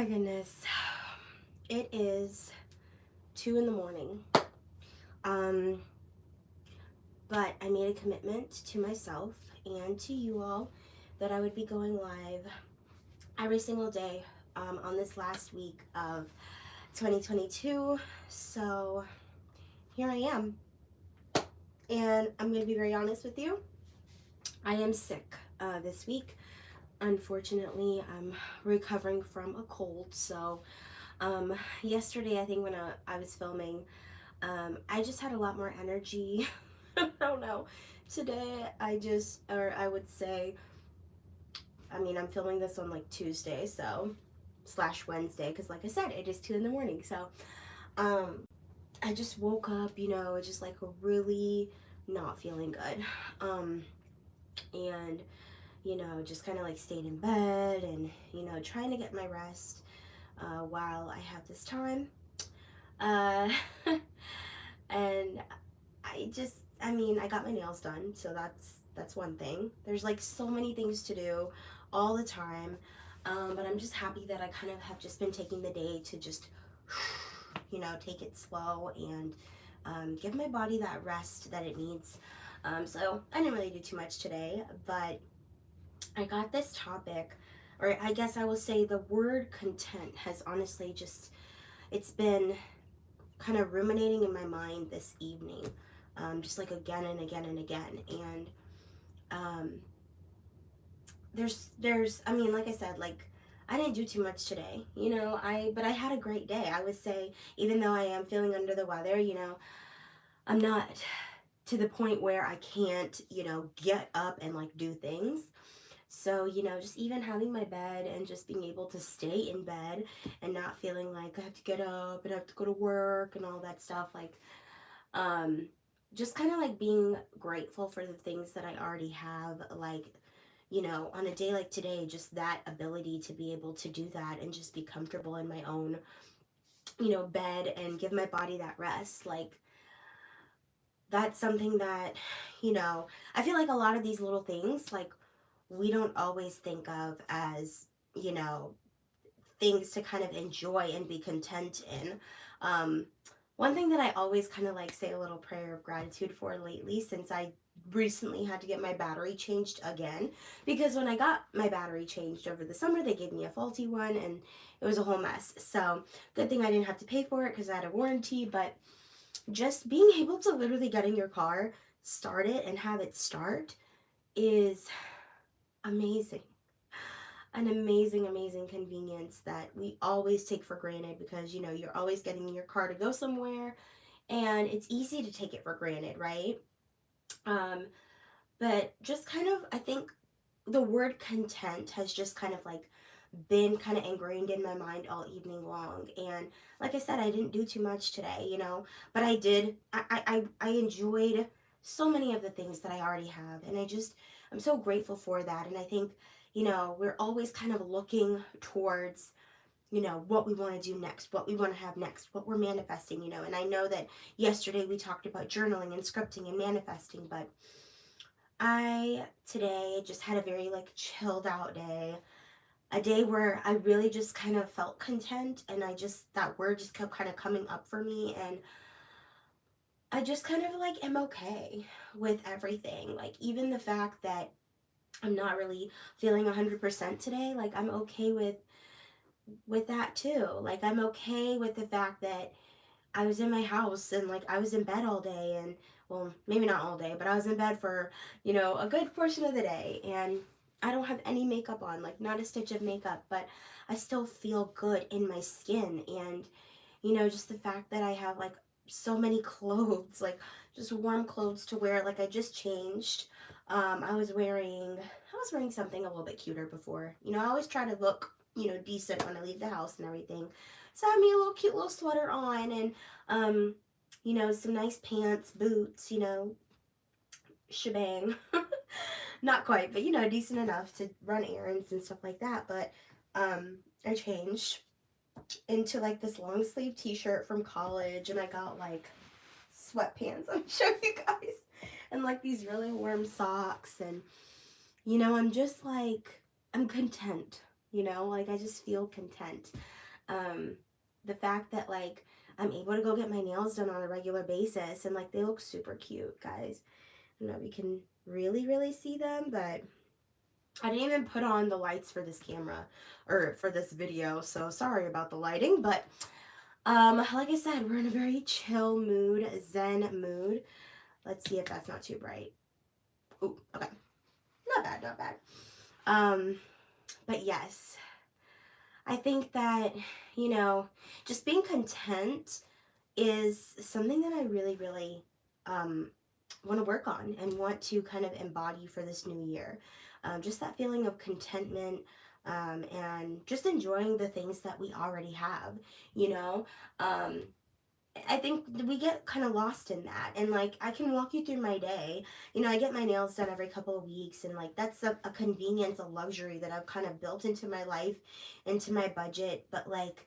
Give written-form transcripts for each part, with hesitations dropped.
my goodness. It is 2 in the morning. Um, but I made a commitment to myself and to you all that I would be going live every single day on this last week of 2022. So here I am. And I'm going to be very honest with you. I am sick this week. Unfortunately, I'm recovering from a cold. So yesterday, I think when I was filming, I just had a lot more energy. I don't know. Today, I would say, I mean, I'm filming this on like Tuesday, so, slash Wednesday, because like I said, it is 2 in the morning. So, um, I just woke up, just like really not feeling good. And, just kind of like stayed in bed and, trying to get my rest while I have this time. Uh, and I got my nails done, so that's one thing. There's like so many things to do all the time, but I'm just happy that I kind of have just been taking the day to just, take it slow and give my body that rest that it needs. So I didn't really do too much today, but I got this topic, or I guess I will say the word content has honestly it's been kind of ruminating in my mind this evening, just like again and again and again. And um, I mean, like I said, like I didn't do too much today, but I had a great day. I would say, even though I am feeling under the weather, I'm not to the point where I can't, get up and like do things. So, just even having my bed and just being able to stay in bed and not feeling like I have to get up and I have to go to work and all that stuff, like, just kind of like being grateful for the things that I already have, like, on a day like today, just that ability to be able to do that and just be comfortable in my own, bed and give my body that rest. Like, that's something that, I feel like a lot of these little things, like, we don't always think of as, things to kind of enjoy and be content in. Um, One thing that I always kind of like say a little prayer of gratitude for lately, since I recently had to get my battery changed again, because when I got my battery changed over the summer, they gave me a faulty one and it was a whole mess. So, good thing I didn't have to pay for it because I had a warranty, but just being able to literally get in your car, start it, and have it start is amazing. An amazing, amazing convenience that we always take for granted because, you're always getting in your car to go somewhere and it's easy to take it for granted, right? Um, but just kind of, I think the word content has just kind of like been kind of ingrained in my mind all evening long. And like I said, I didn't do too much today, but I did. I enjoyed so many of the things that I already have. And I'm so grateful for that. And I think, we're always kind of looking towards, what we want to do next, what we want to have next, what we're manifesting, and I know that yesterday we talked about journaling and scripting and manifesting, but I today just had a very like chilled out day, a day where I really just kind of felt content, and that word just kept kind of coming up for me, and I just kind of like am okay with everything. Like, even the fact that I'm not really feeling 100% today, like I'm okay with that too. Like, I'm okay with the fact that I was in my house and like I was in bed all day, and well, maybe not all day, but I was in bed for, a good portion of the day, and I don't have any makeup on, like not a stitch of makeup, but I still feel good in my skin. And, just the fact that I have like so many clothes, like just warm clothes to wear. Like, I just changed. I was wearing something a little bit cuter before. I always try to look, decent when I leave the house and everything. So I had me a little cute little sweater on, and some nice pants, boots, shebang. Not quite, but decent enough to run errands and stuff like that. But I changed into like this long sleeve t-shirt from college, and I got like sweatpants, I'm showing you guys, and like these really warm socks, and I'm just like, I'm content. you know, like I just feel content. Um, the fact that like I'm able to go get my nails done on a regular basis and like they look super cute, guys. I don't know if you can really see them, but I didn't even put on the lights for this camera or for this video, so sorry about the lighting, but like I said, we're in a very chill mood, zen mood. Let's see if that's not too bright. Ooh, okay. Not bad, not bad. Um, but yes, I think that, you know, just being content is something that I really um, want to work on and want to kind of embody for this new year. Just that feeling of contentment, and just enjoying the things that we already have, you know. Um, I think we get kind of lost in that. And like, I can walk you through my day. You know, I get my nails done every couple of weeks, and like, that's a convenience, a luxury that I've kind of built into my life, into my budget. But like,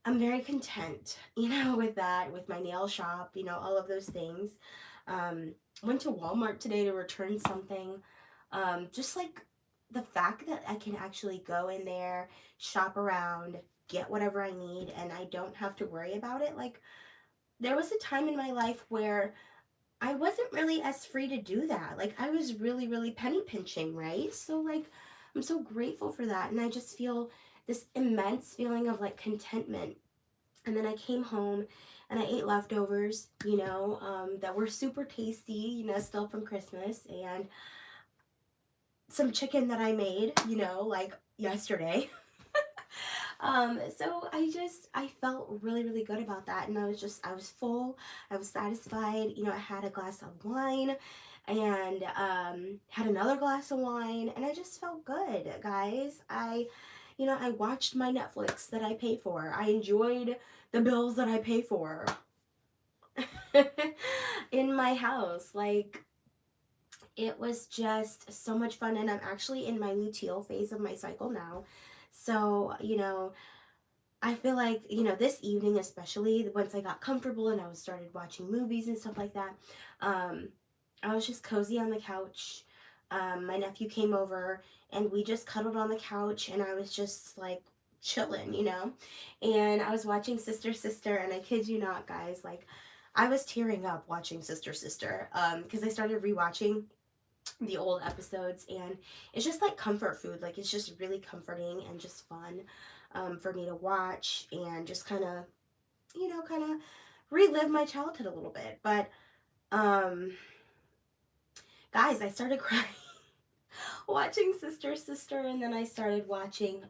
I'm very content, you know, with that, with my nail shop, you know, all of those things. Um, Went to Walmart today to return something. Just like the fact that I can actually go in there, shop around, get whatever I need, and I don't have to worry about it. Like, there was a time in my life where I wasn't really as free to do that. Like, I was really penny pinching, right? So, like, I'm so grateful for that. And I just feel this immense feeling of like contentment. And then I came home and I ate leftovers, you know, that were super tasty, you know, still from Christmas, and some chicken that I made, you know, like yesterday. So I felt really good about that. And I was full, I was satisfied. You know, I had a glass of wine and had another glass of wine, and I just felt good, guys. You know, I watched my Netflix that I pay for. I enjoyed the bills that I pay for in my house. Like, it was just so much fun, and I'm actually in my luteal phase of my cycle now. So, you know, I feel like, you know, this evening, especially once I got comfortable and I was started watching movies and stuff like that, um, I was just cozy on the couch. My nephew came over and we just cuddled on the couch, and I was just like chilling, you know, and I was watching Sister Sister, and I kid you not, guys, like I was tearing up watching Sister Sister, because I started rewatching the old episodes, and it's just like comfort food. Like, it's just really comforting and just fun, for me to watch and just kind of, you know, kind of relive my childhood a little bit. But um guys, I started crying watching Sister Sister, and then I started watching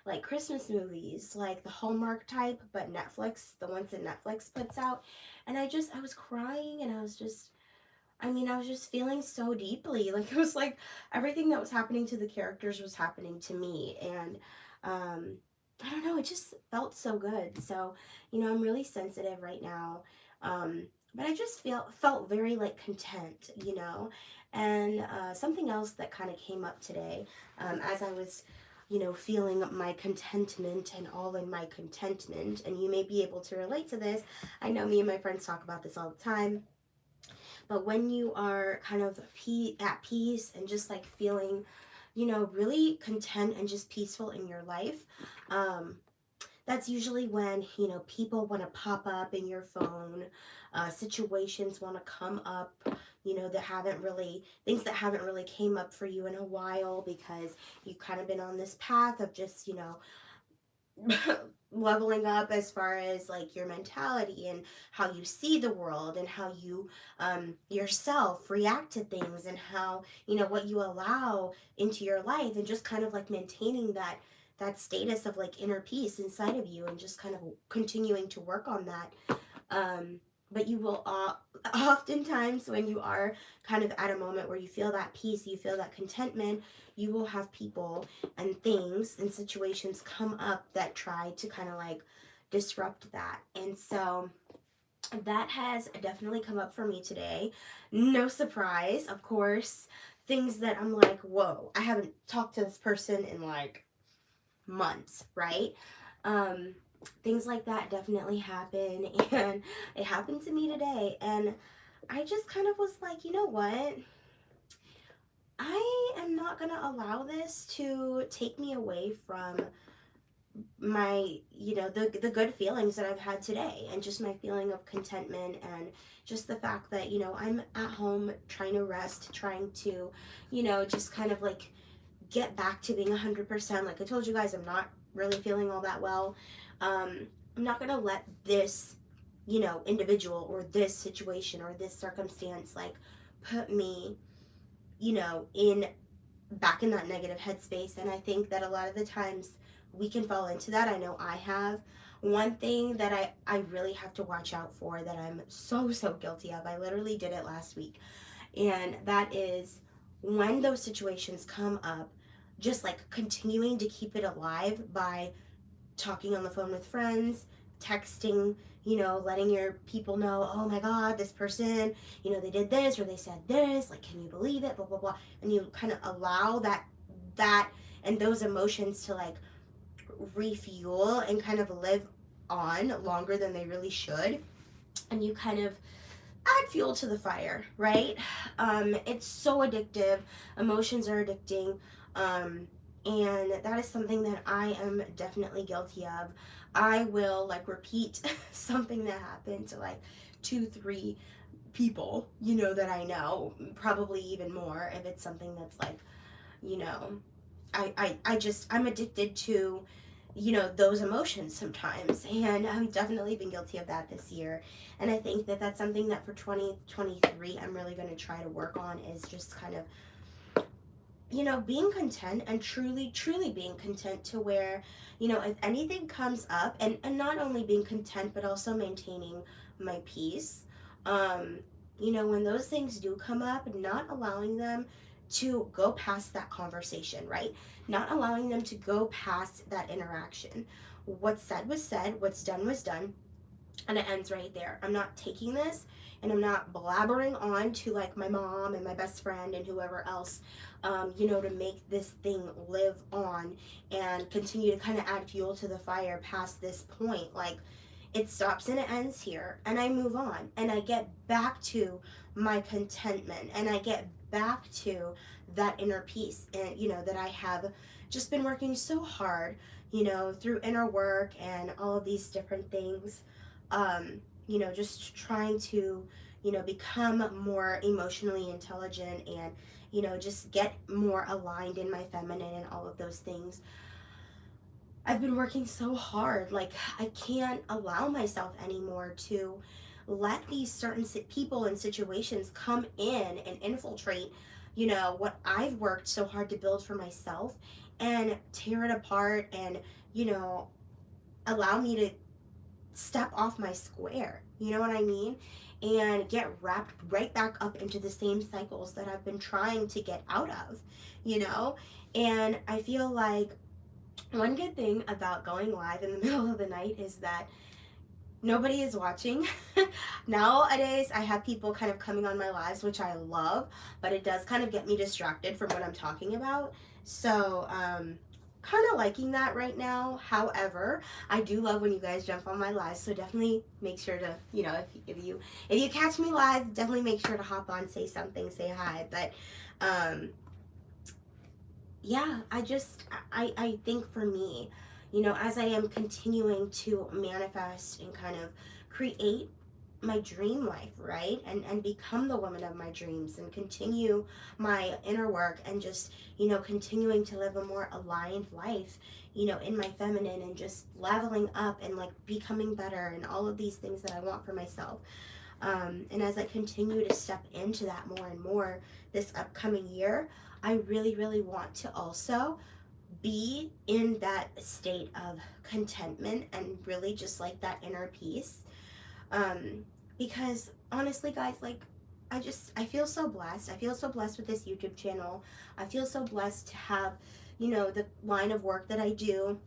like Christmas movies, like the Hallmark type, but Netflix, the ones that Netflix puts out. And I was crying, and I mean, I was just feeling so deeply. Like, it was like everything that was happening to the characters was happening to me. And I don't know, it just felt so good. So, you know, I'm really sensitive right now. But I just felt very like content, you know. And something else that kind of came up today, as I was, you know, feeling my contentment and all in my contentment, and you may be able to relate to this. I know me and my friends talk about this all the time, but when you are kind of at peace and just like feeling, you know, really content and just peaceful in your life, um, that's usually when, you know, people want to pop up in your phone, situations want to come up, you know, things that haven't really came up for you in a while, because you've kind of been on this path of just, you know, leveling up as far as like your mentality and how you see the world, and how you yourself react to things, and how, you know, what you allow into your life, and just kind of like maintaining that status of like inner peace inside of you, and just kind of continuing to work on that. But you will oftentimes, when you are kind of at a moment where you feel that peace, you feel that contentment, you will have people and things and situations come up that try to kind of like disrupt that. And so that has definitely come up for me today. No surprise, of course. Things that I'm like, whoa, I haven't talked to this person in like months, right? Um, Things like that definitely happen, and it happened to me today. And I just kind of was like, you know what? I am not going to allow this to take me away from my, the good feelings that I've had today, and just my feeling of contentment, and just the fact that, I'm at home trying to rest, trying to, just kind of like get back to being 100%. Like I told you guys, I'm not really feeling all that well. I'm not going to let this, individual or this situation or this circumstance like put me, in back in that negative headspace. And I think that a lot of the times we can fall into that. I know I have. One thing that I really have to watch out for, that I'm so guilty of, I literally did it last week, and that is when those situations come up, just like continuing to keep it alive by talking on the phone with friends, texting, letting your people know, oh my God, this person, they did this or they said this, like, can you believe it, blah, blah, blah. And you kind of allow that and those emotions to like refuel and kind of live on longer than they really should. And you kind of add fuel to the fire, right? It's so addictive. Emotions are addicting. And that is something that I am definitely guilty of. I will like repeat something that happened to like 2, 3 people, that I know, probably even more if it's something that's like, you know, I'm addicted to, those emotions sometimes. And I've definitely been guilty of that this year. And I think that that's something that for 2023, I'm really going to try to work on, is just kind of, being content, and truly being content to where, if anything comes up, and not only being content, but also maintaining my peace. When those things do come up, not allowing them to go past that conversation, right? Not allowing them to go past that interaction. What's said was said, what's done was done, and it ends right there. I'm not taking this and I'm not blabbering on to like my mom and my best friend and whoever else, to make this thing live on and continue to kind of add fuel to the fire past this point. Like, it stops and it ends here, and I move on and I get back to my contentment, and I get back to that inner peace, and that I have just been working so hard, through inner work and all of these different things, just trying to, become more emotionally intelligent, and, just get more aligned in my feminine and all of those things. I've been working so hard. Like, I can't allow myself anymore to let these certain people and situations come in and infiltrate, what I've worked so hard to build for myself, and tear it apart, and, allow me to step off my square, you know what I mean? And get wrapped right back up into the same cycles that I've been trying to get out of, you know? And I feel like one good thing about going live in the middle of the night is that nobody is watching. Nowadays, I have people kind of coming on my lives, which I love, but it does kind of get me distracted from what I'm talking about. So, kind of liking that right now. However, I do love when you guys jump on my live, so definitely make sure to, if you catch me live, definitely make sure to hop on, say something, say hi. But yeah, I think for me, as I am continuing to manifest and kind of create my dream life, right? And become the woman of my dreams, and continue my inner work, and just, continuing to live a more aligned life, in my feminine, and just leveling up and like becoming better, and all of these things that I want for myself. And as I continue to step into that more and more this upcoming year, I really want to also be in that state of contentment, and really just like that inner peace. Because honestly, guys, like, I feel so blessed. I feel so blessed with this YouTube channel. I feel so blessed to have, the line of work that I do.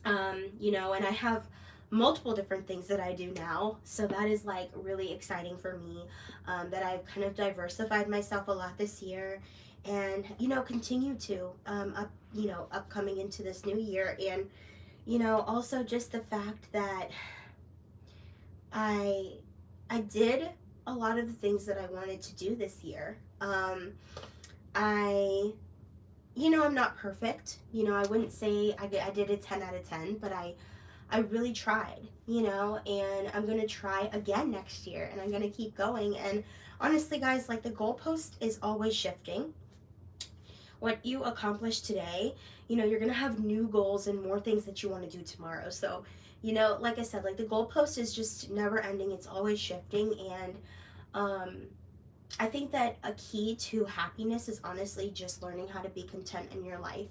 And I have multiple different things that I do now. So that is like really exciting for me, that I've kind of diversified myself a lot this year, and, continue to, upcoming into this new year. And, also just the fact that I did a lot of the things that I wanted to do this year. I, I'm not perfect. I wouldn't say I did a 10 out of 10, but I really tried, and I'm going to try again next year, and I'm going to keep going. And honestly, guys, like, the goalpost is always shifting. What you accomplish today, you're going to have new goals and more things that you want to do tomorrow. So, like I said, like, the goalpost is just never ending, it's always shifting. And um, I think that a key to happiness is honestly just learning how to be content in your life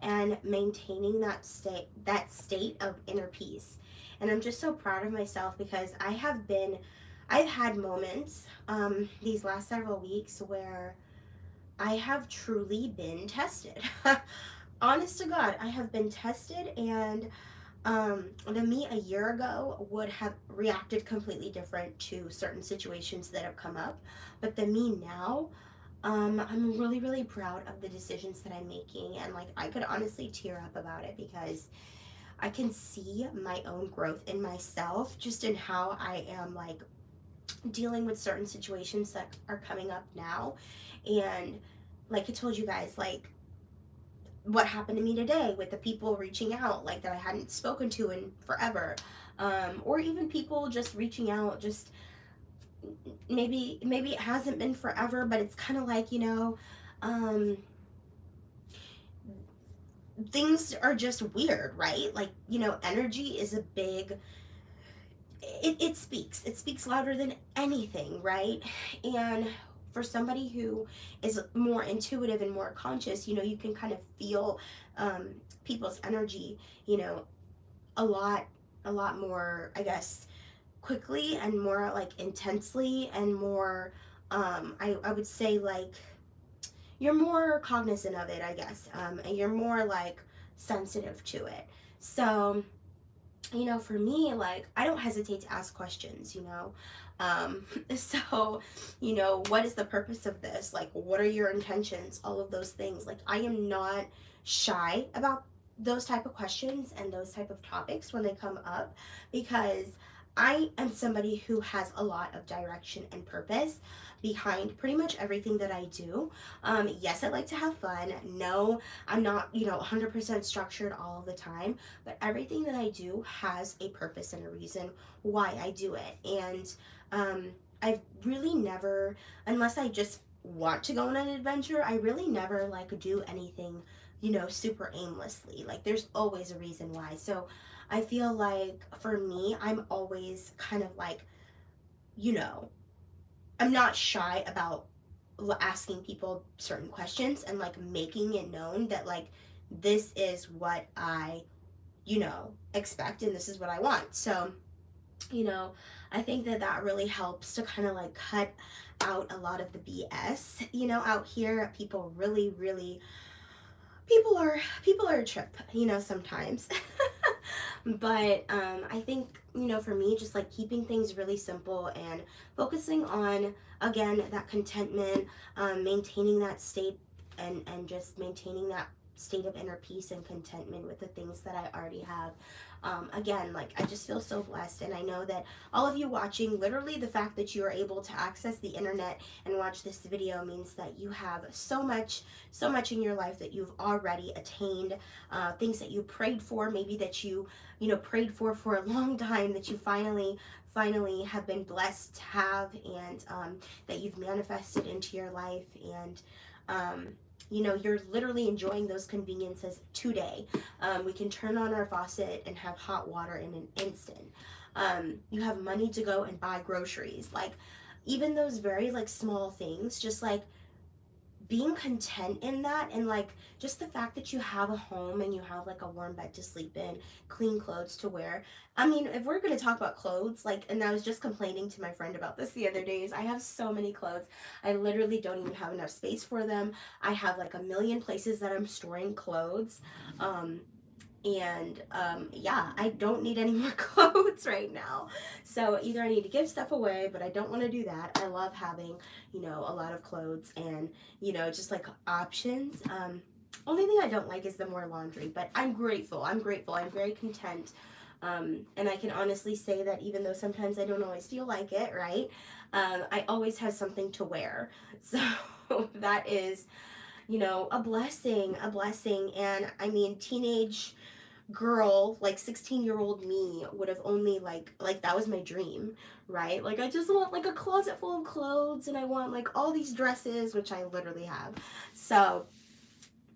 and maintaining that state of inner peace. And I'm just so proud of myself because I've had moments these last several weeks where I have truly been tested. Honest to God, I have been tested, and the me a year ago would have reacted completely different to certain situations that have come up. But the me now, I'm really, really proud of the decisions that I'm making. And like, I could honestly tear up about it because I can see my own growth in myself just in how I am like dealing with certain situations that are coming up now. And like I told you guys, like, what happened to me today with the people reaching out, like, that I hadn't spoken to in forever, or even people just reaching out, just maybe it hasn't been forever, but it's kind of like, um, things are just weird, right? Like, energy is a big, it speaks louder than anything, right? And for somebody who is more intuitive and more conscious, you can kind of feel people's energy, you know a lot more, I guess, quickly, and more like intensely, and more, I would say, like, you're more cognizant of it, I guess, and you're more like sensitive to it. So, for me, like, I don't hesitate to ask questions, so, what is the purpose of this? Like, what are your intentions? All of those things. Like, I am not shy about those type of questions and those type of topics when they come up, because I am somebody who has a lot of direction and purpose behind pretty much everything that I do. Yes, I like to have fun. No, I'm not, 100% structured all of the time, but everything that I do has a purpose and a reason why I do it. And I've really never, unless I just want to go on an adventure, I really never like do anything, super aimlessly. Like, there's always a reason why. So I feel like for me, I'm always kind of like, you know, I'm not shy about asking people certain questions and like making it known that, like, this is what I, expect, and this is what I want. So, you know, I think that that really helps to kind of like cut out a lot of the BS, out here. People really, really, people are a trip, sometimes. But I think, for me, just like keeping things really simple and focusing on, again, that contentment, maintaining that state, and just maintaining that state of inner peace and contentment with the things that I already have. Again, like, I just feel so blessed, and I know that all of you watching, literally the fact that you are able to access the internet and watch this video means that you have so much in your life that you've already attained, things that you prayed for, maybe that you prayed for a long time, that you finally have been blessed to have, and that you've manifested into your life. And you're literally enjoying those conveniences today. We can turn on our faucet and have hot water in an instant. You have money to go and buy groceries. Like, even those very, like, small things, just like being content in that, and like, just the fact that you have a home and you have like a warm bed to sleep in, clean clothes to wear. I mean, if we're going to talk about clothes, like, and I was just complaining to my friend about this the other days, I have so many clothes. I literally don't even have enough space for them. I have like a million places that I'm storing clothes. And yeah, I don't need any more clothes right now. So either I need to give stuff away, but I don't want to do that. I love having, a lot of clothes, and, just like options. Only thing I don't like is the more laundry, but I'm grateful. I'm very content. And I can honestly say that even though sometimes I don't always feel like it, right? I always have something to wear. So that is a blessing. And I mean, teenage girl, like 16-year-old me would have only like that was my dream, right? Like I just want like a closet full of clothes, and I want like all these dresses, which I literally have. So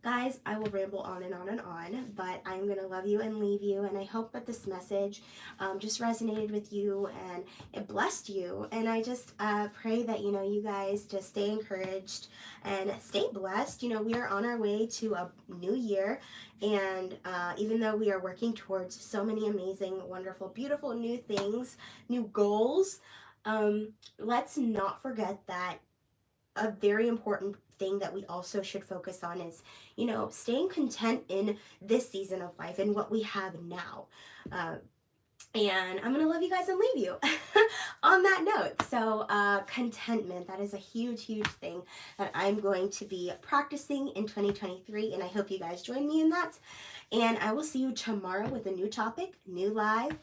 guys, I will ramble on and on and on, but I'm going to love you and leave you. And I hope that this message just resonated with you and it blessed you. And I just pray that, you guys just stay encouraged and stay blessed. We are on our way to a new year. And even though we are working towards so many amazing, wonderful, beautiful new things, new goals, let's not forget that a very important thing that we also should focus on is, staying content in this season of life and what we have now. And I'm going to love you guys and leave you on that note. So, contentment, that is a huge, huge thing that I'm going to be practicing in 2023. And I hope you guys join me in that. And I will see you tomorrow with a new topic, new live.